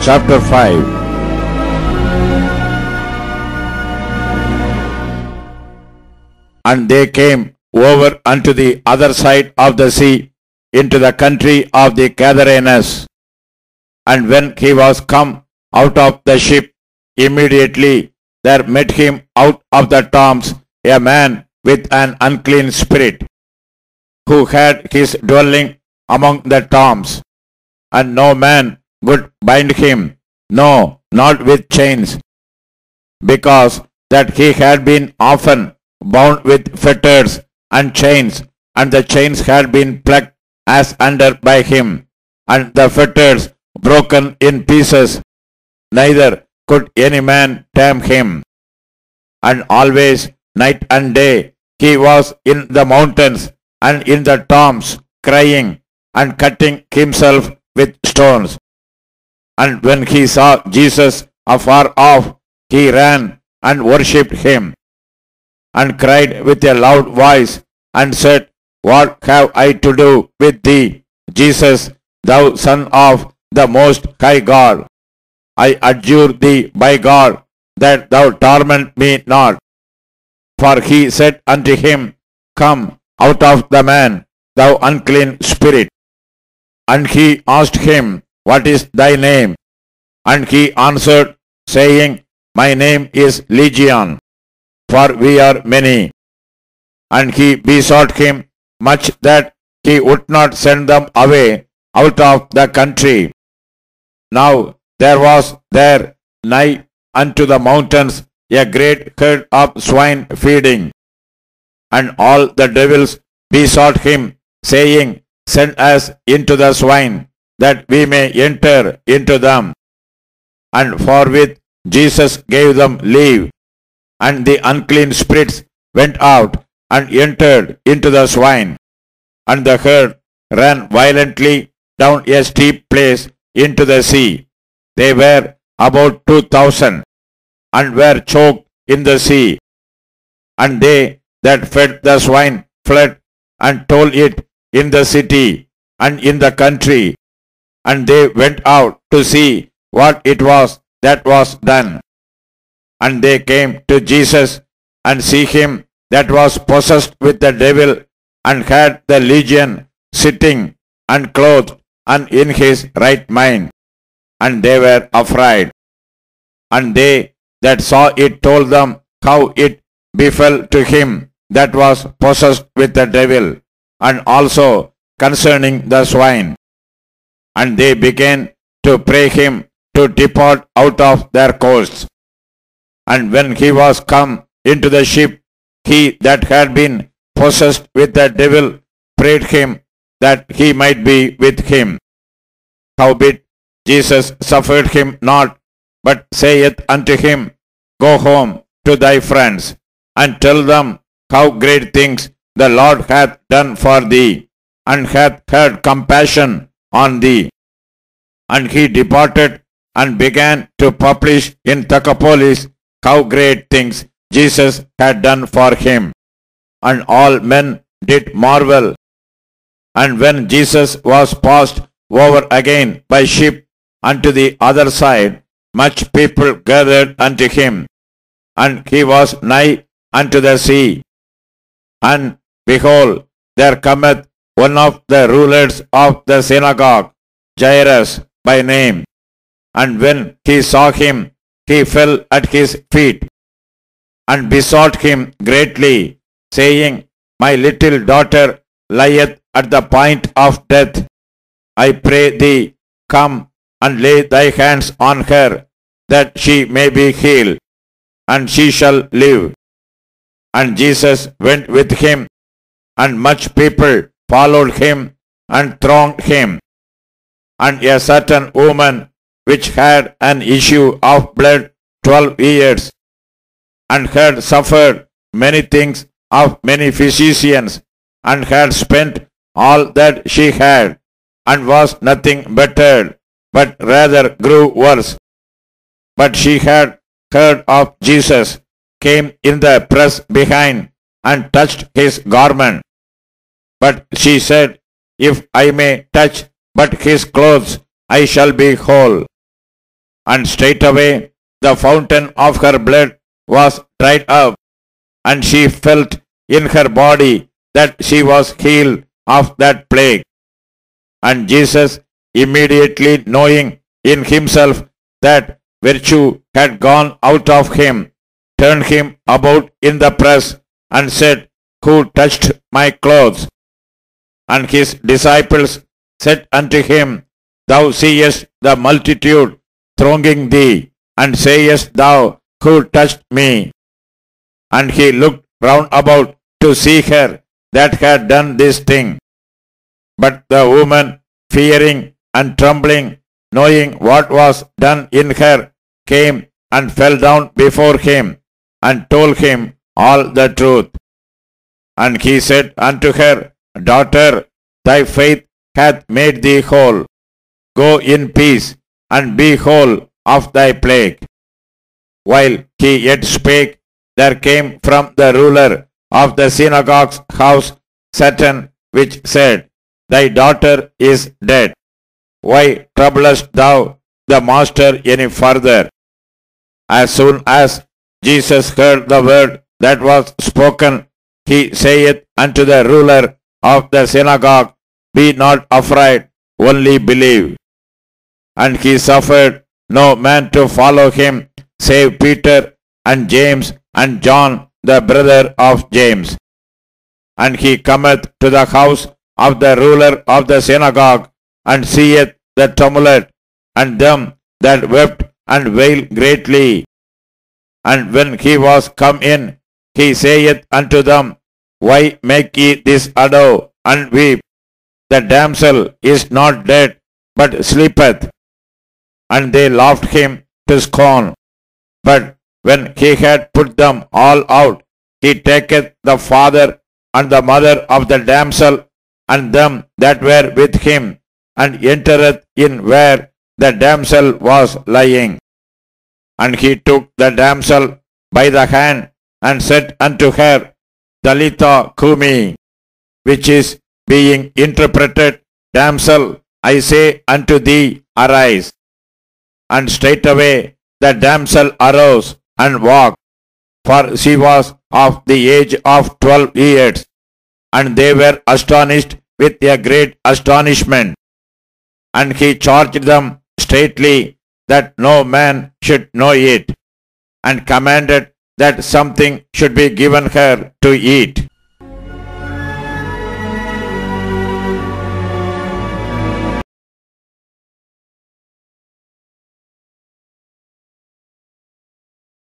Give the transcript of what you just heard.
chapter 5. And they came over unto the other side of the sea, into the country of the Gadarenes. And when he was come out of the ship, immediately there met him out of the tombs a man with an unclean spirit, who had his dwelling among the tombs, and no man would bind him, no, not with chains, because that he had been often bound with fetters and chains, and the chains had been plucked as under by him, and the fetters broken in pieces, neither could any man tame him. And always, night and day, he was in the mountains and in the tombs, crying and cutting himself with stones. And when he saw Jesus afar off, he ran and worshipped him, and cried with a loud voice, and said, What have I to do with thee, Jesus, thou Son of the Most High God? I adjure thee by God, that thou torment me not. For he said unto him, Come out of the man, thou unclean spirit. And he asked him, What is thy name? And he answered, saying, My name is Legion, for we are many. And he besought him much that he would not send them away out of the country. Now there was there nigh unto the mountains a great herd of swine feeding. And all the devils besought him, saying, Send us into the swine, that we may enter into them. And forthwith Jesus gave them leave, and the unclean spirits went out and entered into the swine. And the herd ran violently down a steep place into the sea. They were about 2,000, and were choked in the sea. And they that fed the swine fled, and told it in the city and in the country. And they went out to see what it was that was done. And they came to Jesus, and see him that was possessed with the devil, and had the legion, sitting and clothed, and in his right mind. And they were afraid. And they that saw it told them how it befell to him that was possessed with the devil, and also concerning the swine. And they began to pray him to depart out of their coasts. And when he was come into the ship, he that had been possessed with the devil prayed him that he might be with him. Howbeit Jesus suffered him not, but saith unto him, Go home to thy friends, and tell them how great things the Lord hath done for thee, and hath had compassion on thee. And he departed, and began to publish in Decapolis how great things Jesus had done for him. And all men did marvel. And when Jesus was passed over again by ship unto the other side, much people gathered unto him, and he was nigh unto the sea. And behold, there cometh one of the rulers of the synagogue, Jairus by name. And when he saw him, he fell at his feet, and besought him greatly, saying, My little daughter lieth at the point of death. I pray thee, come and lay thy hands on her, that she may be healed, and she shall live. And Jesus went with him, and much people followed him and thronged him. And a certain woman which had an issue of blood 12 years, and had suffered many things of many physicians, and had spent all that she had, and was nothing bettered, but rather grew worse. But she had heard of Jesus, came in the press behind, and touched his garment. But she said, If I may touch but his clothes, I shall be whole. and straightway the fountain of her blood was dried up, and she felt in her body that she was healed of that plague. And Jesus, immediately knowing in himself that virtue had gone out of him, turned him about in the press and said, Who touched my clothes? And his disciples said unto him, Thou seest the multitude thronging thee, and sayest thou, Who touched me? And he looked round about to see her that had done this thing. But the woman, fearing and trembling, knowing what was done in her, came and fell down before him, and told him all the truth. And he said unto her, Daughter, thy faith hath made thee whole. Go in peace, and be whole of thy plague. While he yet spake, there came from the ruler of the synagogue's house Satan, which said, Thy daughter is dead. Why troublest thou the master any further? As soon as Jesus heard the word that was spoken, he saith unto the ruler of the synagogue, Be not afraid, only believe. And he suffered no man to follow him, save Peter and James and John, the brother of James. And he cometh to the house of the ruler of the synagogue, and seeth the tumult, and them that wept and wailed greatly. And when he was come in, he saith unto them, Why make ye this ado, and weep? The damsel is not dead, but sleepeth. And they laughed him to scorn. But when he had put them all out, he taketh the father and the mother of the damsel, and them that were with him, and entereth in where the damsel was lying. And he took the damsel by the hand, and said unto her, Talitha cumi, which is, being interpreted, Damsel, I say unto thee, arise. And straightway the damsel arose and walked, for she was of the age of 12 years, and they were astonished with a great astonishment. And he charged them straitly that no man should know it, and commanded that something should be given her to eat.